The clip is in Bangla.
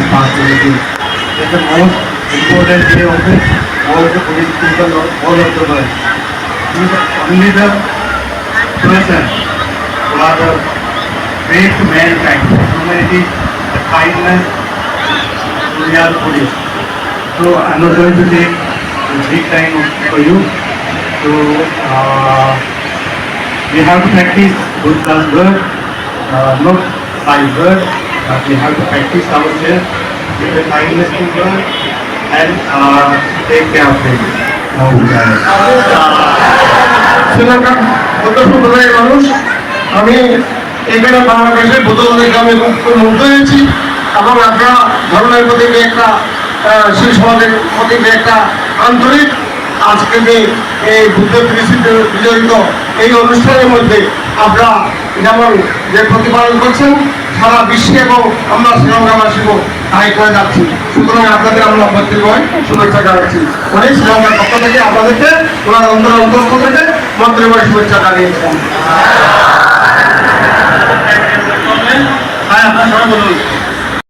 responsibility. It's the most important day of it. All the police people, all of the world. He is only the person who are the great to mankind, humanity, the kindness. We are police. So I'm not going to take a big time for you. So we have to practice good word, not by word, but we have to practice ourselves with the kindness to God and take care of them. শ্রীলঙ্কার উত্তর সম্প্রদায়ের মানুষ, আমি এখানে বাংলাদেশের বোতল দেখে আমি খুব মুগ্ধ হয়েছি এবং আপনারা ধর্মের প্রতি একটা সেই সমাজের প্রতি একটা আন্তরিক আজকে যে এই বুদ্ধ বিজড়িত এই অনুষ্ঠানের মধ্যে আপনারা যেমন যে প্রতিপালন করছেন সারা বিশ্বে এবং আমরা শ্রীলঙ্কাবাসীও তাই করে যাচ্ছি। সুতরাং আপনাদের আমরা মন্ত্রীময় শুভেচ্ছা জানাচ্ছি। উনি শ্রীলঙ্কার পক্ষ থেকে আপনাদেরকে ওনার অন্তর থেকে মন্ত্রীময় শুভেচ্ছা জানিয়েছেন।